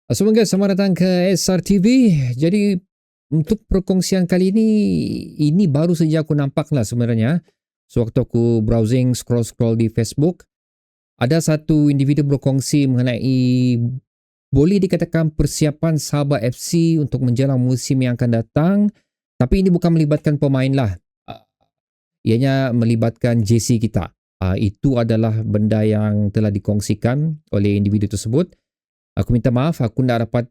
Semoga selamat datang ke SRTV. Jadi untuk perkongsian kali ini baru saja aku nampak lah sebenarnya. Sewaktu aku browsing scroll-scroll di Facebook, ada satu individu berkongsi mengenai boleh dikatakan persiapan Sabah FC untuk menjelang musim yang akan datang. Tapi ini bukan melibatkan pemain lah. Uh, Ianya melibatkan JC kita. Itu adalah benda yang telah dikongsikan oleh individu tersebut. Aku minta maaf, aku tak dapat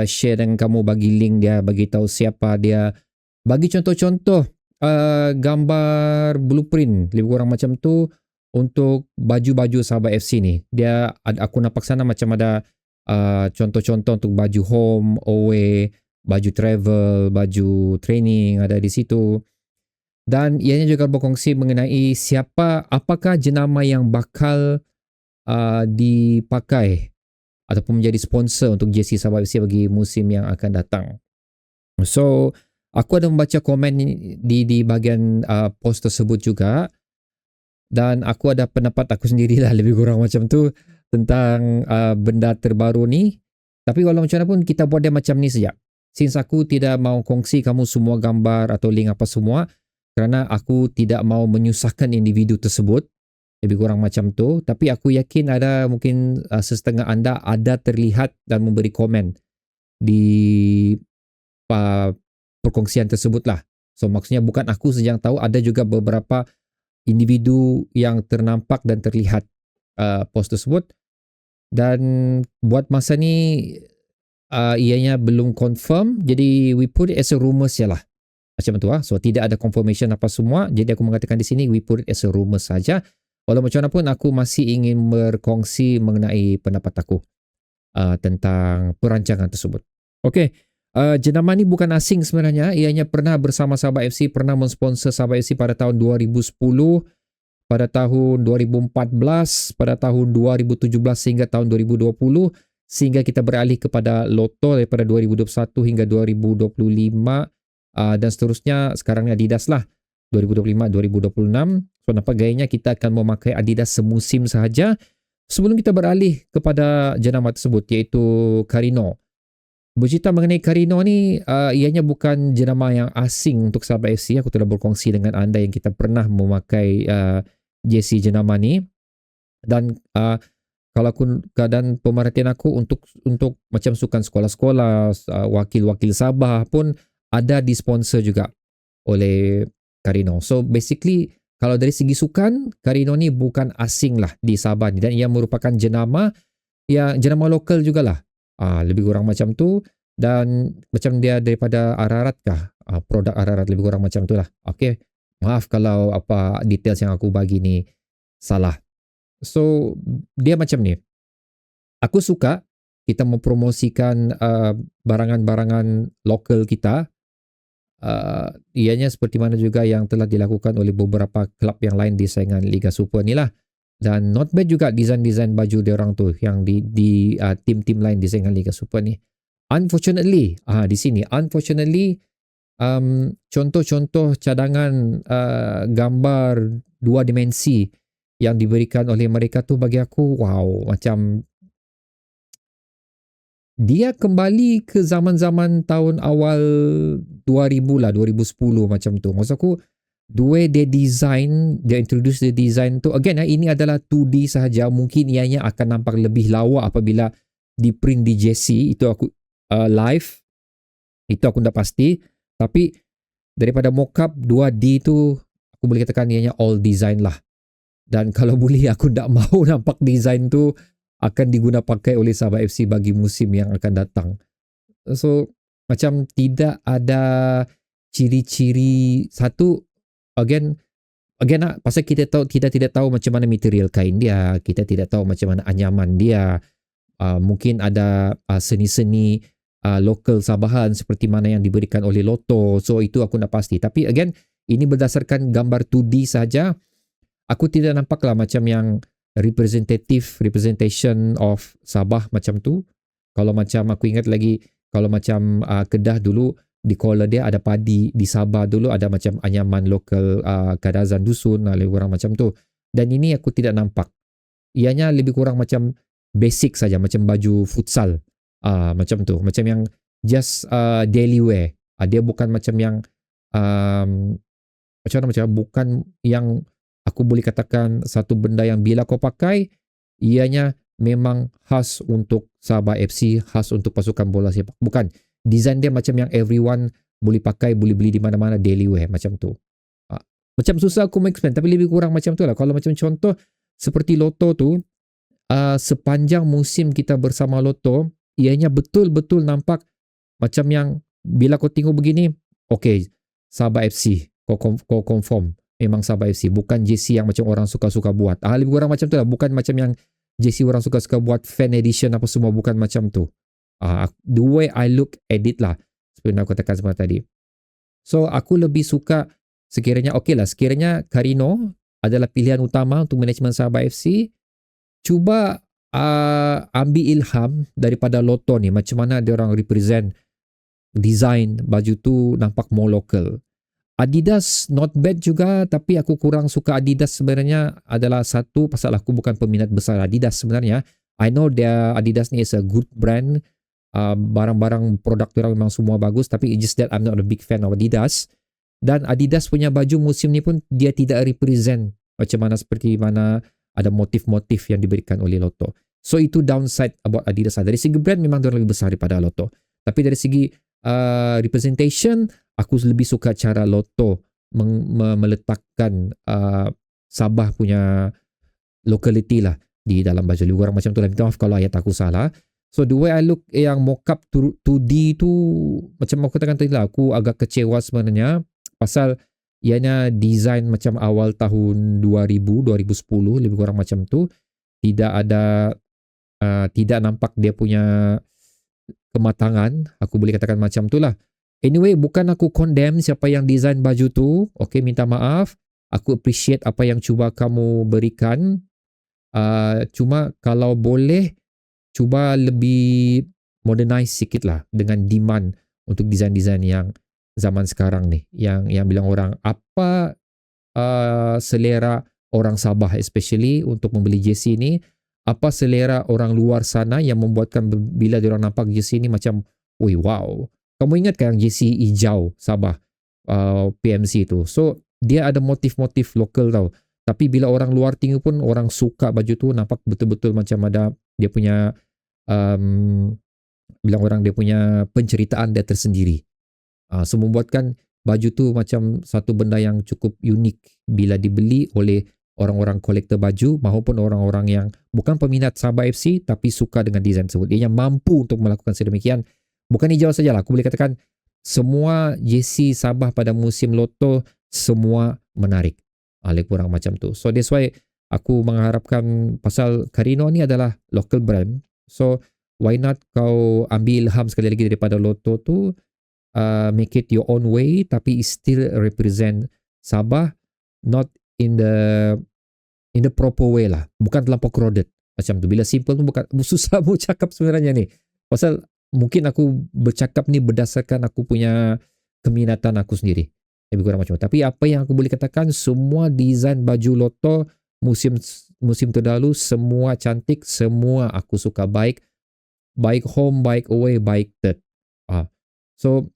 share dengan kamu, bagi link dia, bagi tahu siapa dia, bagi contoh-contoh gambar blueprint lebih kurang macam tu untuk baju-baju Sahabat FC ni. Aku nampak sana macam ada contoh-contoh untuk baju home, away, baju travel, baju training ada di situ. Dan ianya juga berkongsi mengenai apakah jenama yang bakal dipakai ataupun menjadi sponsor untuk jersey Sabah FC bagi musim yang akan datang. So, aku ada membaca komen di bahagian post tersebut juga, dan aku ada pendapat aku sendirilah lebih kurang macam tu tentang benda terbaru ni. Tapi walau macam mana pun kita buat dia macam ni saja. Since aku tidak mau kongsi kamu semua gambar atau link apa semua, kerana aku tidak mau menyusahkan individu tersebut, lebih kurang macam tu. Tapi aku yakin ada mungkin sesetengah anda ada terlihat dan memberi komen di perkongsian tersebut lah. So maksudnya bukan aku saja yang tahu, ada juga beberapa individu yang ternampak dan terlihat post tersebut. Dan buat masa ni ianya belum confirm, jadi we put it as a rumor sajalah. Macam tu lah. So tidak ada confirmation apa semua. Jadi aku mengatakan di sini we put it as a rumor saja. Walau macam mana pun aku masih ingin berkongsi mengenai pendapat aku tentang perancangan tersebut. Okey, jenama ni bukan asing sebenarnya. Ianya pernah bersama Sabah FC, pernah mensponsor Sabah FC pada tahun 2010, pada tahun 2014, pada tahun 2017 hingga tahun 2020, sehingga kita beralih kepada Lotto daripada 2021 hingga 2025, dan seterusnya sekarang ni Adidas lah 2025-2026. So nampak gayanya kita akan memakai Adidas semusim sahaja sebelum kita beralih kepada jenama tersebut, iaitu Carino. Bercerita mengenai Carino ni, ianya bukan jenama yang asing untuk Sahabat FC. Aku telah berkongsi dengan anda yang kita pernah memakai jersey jenama ni. Dan kalau aku keadaan pemerhatian aku untuk macam sukan sekolah-sekolah, wakil-wakil Sabah pun ada disponsor juga oleh Carino. So basically, kalau dari segi sukan, Carino ni bukan asing lah di Sabah ni, dan ia merupakan jenama lokal jugalah. Lebih kurang macam tu. Dan macam dia daripada Ararat kah? Produk Ararat, lebih kurang macam tu lah. Okay, maaf kalau apa details yang aku bagi ni salah. So dia macam ni. Aku suka kita mempromosikan barangan-barangan lokal kita. Ianya seperti mana juga yang telah dilakukan oleh beberapa klub yang lain di saingan Liga Super ni lah. Dan not bad juga design-design baju diorang tu yang di tim-tim lain di saingan Liga Super ni. Unfortunately, di sini contoh-contoh cadangan gambar dua dimensi yang diberikan oleh mereka tu bagi aku, wow, macam dia kembali ke zaman-zaman tahun awal 2000 lah, 2010 macam tu. Maksud aku, the way they introduce the design tu, again ini adalah 2D sahaja. Mungkin ianya akan nampak lebih lawa apabila di print di jersey. Itu aku live, itu aku tak pasti. Tapi daripada mockup 2D tu, aku boleh katakan ianya all design lah. Dan kalau boleh, aku tak mau nampak design tu akan diguna pakai oleh Sabah FC bagi musim yang akan datang. So macam tidak ada ciri-ciri satu. Again lah, pasal kita tidak tahu macam mana material kain dia, kita tidak tahu macam mana anyaman dia. Mungkin ada seni-seni lokal Sabahan seperti mana yang diberikan oleh Lotto. So itu aku nak pasti. Tapi again, ini berdasarkan gambar 2D saja. Aku tidak nampak lah macam yang representation of Sabah macam tu. Kalau macam aku ingat lagi, kalau macam Kedah dulu, di collar dia ada padi. Di Sabah dulu ada macam anyaman lokal Kadazan Dusun, lebih kurang macam tu. Dan ini aku tidak nampak. Ianya lebih kurang macam basic saja, macam baju futsal. Macam tu. Macam yang just daily wear. Dia bukan macam yang macam mana macam bukan yang aku boleh katakan satu benda yang bila kau pakai ianya memang khas untuk Sabah FC, khas untuk pasukan bola sepak. Bukan. Design dia macam yang everyone boleh pakai, boleh beli di mana-mana, daily wear macam tu. Macam susah aku explain tapi lebih kurang macam tu lah. Kalau macam contoh seperti Lotto tu, sepanjang musim kita bersama Lotto, ianya betul-betul nampak macam yang bila kau tengok begini, okay, Sabah FC, kau confirm memang Sabah FC, bukan JC yang macam orang suka-suka buat. Lebih kurang macam tu lah, bukan macam yang JC orang suka-suka buat fan edition apa semua, bukan macam tu. The way I look at it lah, seperti yang aku katakan sebelum tadi. So aku lebih suka sekiranya Carino adalah pilihan utama untuk manajemen Sabah FC, cuba ambil ilham daripada Lotto ni, macam mana dia orang represent design baju tu nampak more local. Adidas not bad juga, tapi aku kurang suka Adidas sebenarnya adalah satu pasal aku bukan peminat besar Adidas sebenarnya. I know Adidas ni is a good brand, barang-barang produk dia memang semua bagus, tapi it's just that I'm not a big fan of Adidas. Dan Adidas punya baju musim ni pun dia tidak represent macam mana seperti mana ada motif-motif yang diberikan oleh Lotto. So itu downside about Adidas. Dari segi brand memang dia lebih besar daripada Lotto. Tapi dari segi representation, aku lebih suka cara Lotto meletakkan Sabah punya locality lah di dalam baju. Lebih kurang macam tu lah. Minta maaf kalau ayat aku salah. So the way I look yang mock-up 2D tu, macam aku katakan tadi lah, aku agak kecewa sebenarnya pasal ianya design macam awal tahun 2000, 2010, lebih kurang macam tu. Tidak ada, tidak nampak dia punya kematangan, aku boleh katakan macam tu lah. Anyway, bukan aku condemn siapa yang design baju tu. Okay, minta maaf. Aku appreciate apa yang cuba kamu berikan. Cuma kalau boleh, cuba lebih modernize sikit lah dengan demand untuk design-design yang zaman sekarang ni. Yang bilang orang, apa selera orang Sabah especially untuk membeli jersey ni, apa selera orang luar sana yang membuatkan bila diorang nampak jersey ni macam, wih wow. Kamu ingat kan yang jersey hijau Sabah PMC tu? So dia ada motif-motif lokal tau. Tapi bila orang luar tengok pun orang suka baju tu, nampak betul-betul macam ada dia punya bilang orang dia punya penceritaan dia tersendiri. So membuatkan baju tu macam satu benda yang cukup unik bila dibeli oleh orang-orang kolektor baju maupun orang-orang yang bukan peminat Sabah FC tapi suka dengan desain tersebut. Dia mampu untuk melakukan sedemikian. Bukan hijau sajalah, aku boleh katakan semua jersey Sabah pada musim Lotto semua menarik. Lebih kurang macam tu. So that's why aku mengharapkan pasal Carino ni adalah local brand. So why not kau ambil ilham sekali lagi daripada Lotto tu, make it your own way tapi still represent Sabah, not in the proper way lah. Bukan terlampau crowded macam tu. Bila simple tu bukan susah mau cakap sebenarnya ni. Pasal mungkin aku bercakap ni berdasarkan aku punya keminatan aku sendiri. Lebih kurang macam tu. Tapi apa yang aku boleh katakan, semua design baju Lotto musim terdahulu semua cantik, semua aku suka, baik home, baik away, baik third. So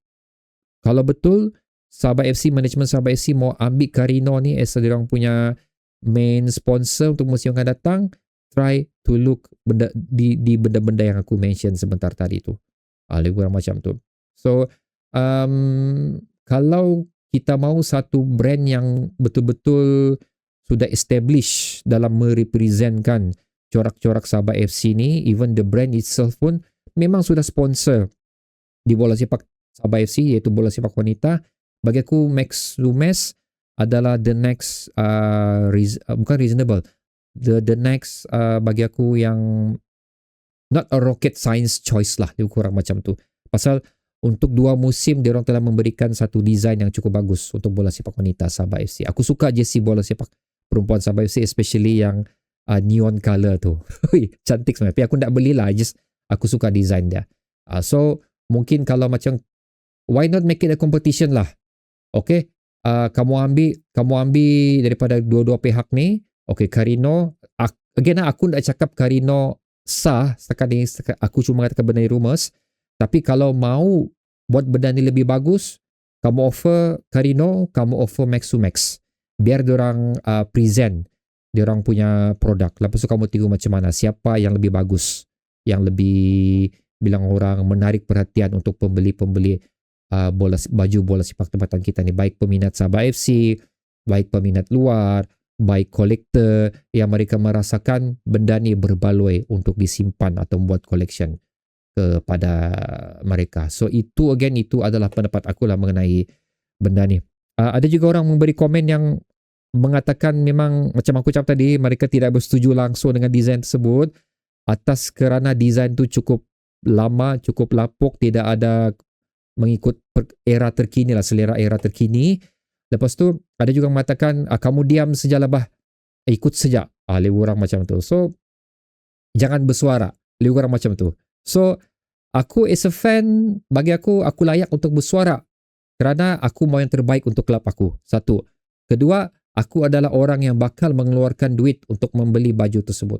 kalau betul Sabah FC, manajemen Sabah FC mau ambil Carino ni as diorang punya main sponsor untuk musim yang akan datang, try to look di benda-benda yang aku mention sebentar tadi tu. Lebih kurang macam tu. So kalau kita mahu satu brand yang betul-betul sudah establish dalam merepresentkan corak-corak Sabah FC ni, even the brand itself pun memang sudah sponsor di bola sepak Sabah FC, iaitu bola sepak wanita. Bagi aku Max Lumes adalah the next bukan reasonable, the next bagi aku yang not a rocket science choice lah, lebih kurang macam tu. Pasal untuk 2 musim diorang telah memberikan satu design yang cukup bagus untuk bola sepak wanita Sabah FC. Aku suka jersey bola sepak perempuan Sabah FC, especially yang neon color tu. Cantik sebenarnya. Tapi aku tak belilah, aku suka design dia. So mungkin kalau macam, why not make it a competition lah. Okay, kamu ambil daripada dua-dua pihak ni. Okay, Carino, again aku tak cakap Carino sah setakat ni, aku cuma mengatakan benda ni rumours, tapi kalau mau buat benda ni lebih bagus, kamu offer Carino, kamu offer Max to Max. Biar diorang present diorang punya produk. Lepas tu kamu tengok macam mana, siapa yang lebih bagus, yang lebih bilang orang menarik perhatian untuk pembeli-pembeli baju bola sepak tempatan kita ni, baik peminat Sabah FC, baik peminat luar, baik kolektor yang mereka merasakan benda ni berbaloi untuk disimpan atau membuat collection kepada mereka. So itu adalah pendapat aku lah mengenai benda ni. Ada juga orang memberi komen yang mengatakan memang macam aku cakap tadi, mereka tidak bersetuju langsung dengan desain tersebut atas kerana desain tu cukup lama, cukup lapuk, tidak ada mengikut era terkini lah, selera era terkini. Lepas tu ada juga mengatakan kamu diam saja lah bah, ikut saja. Lebih kurang macam tu. So jangan bersuara, lebih kurang macam tu. So aku as a fan, bagi aku layak untuk bersuara kerana aku mau yang terbaik untuk klub aku. Satu. Kedua, aku adalah orang yang bakal mengeluarkan duit untuk membeli baju tersebut.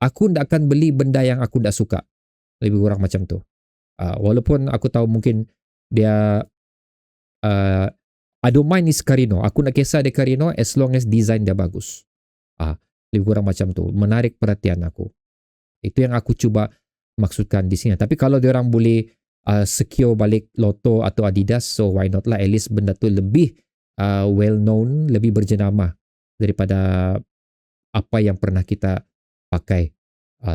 Aku tidak akan beli benda yang aku tidak suka. Lebih kurang macam tu. Walaupun aku tahu mungkin dia I don't mind is Carino. Aku nak kisah dia Carino as long as design dia bagus. Lebih kurang macam tu. Menarik perhatian aku. Itu yang aku cuba maksudkan di sini. Tapi kalau diorang boleh secure balik Lotto atau Adidas, so why not lah. At least benda tu lebih well known, lebih berjenama daripada apa yang pernah kita pakai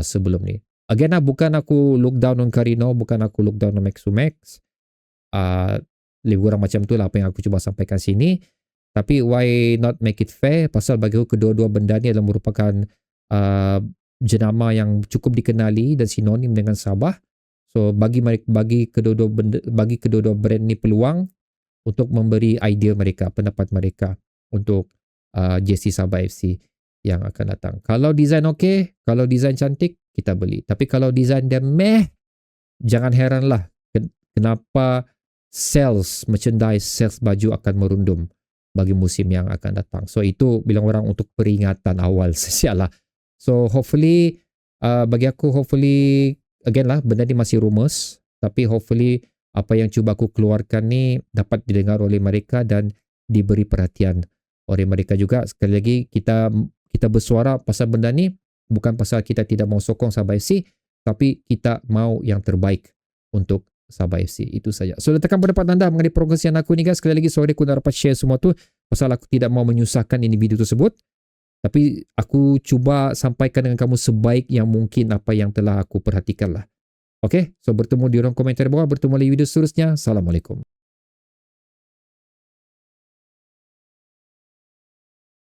sebelum ni. Again bukan aku look down on Carino, bukan aku look down on Max to Max. Lebih kurang macam tu lah apa yang aku cuba sampaikan sini. Tapi why not make it fair? Pasal bagi aku kedua-dua benda ni adalah merupakan jenama yang cukup dikenali dan sinonim dengan Sabah. So bagi kedua-dua brand ni peluang untuk memberi idea mereka, pendapat mereka untuk jersey Sabah FC yang akan datang. Kalau design okey, kalau design cantik, kita beli. Tapi kalau design dia meh, jangan heranlah kenapa merchandise sales baju akan merundum bagi musim yang akan datang. So itu bilang orang untuk peringatan awal saja lah. So hopefully bagi aku again lah, benda ni masih rumours, tapi hopefully apa yang cuba aku keluarkan ni dapat didengar oleh mereka dan diberi perhatian oleh mereka juga. Sekali lagi kita bersuara pasal benda ni bukan pasal kita tidak mau sokong Sabah FC, tapi kita mau yang terbaik untuk Sabah FC. Itu saja. So letakkan pendapat anda mengenai progresian aku ni guys. Sekali lagi sorry aku tak dapat share semua tu pasal aku tidak mau menyusahkan individu tersebut. Tapi aku cuba sampaikan dengan kamu sebaik yang mungkin apa yang telah aku perhatikan lah. Okay, so bertemu di ruang komentar bawah, bertemu lagi video seterusnya. Assalamualaikum.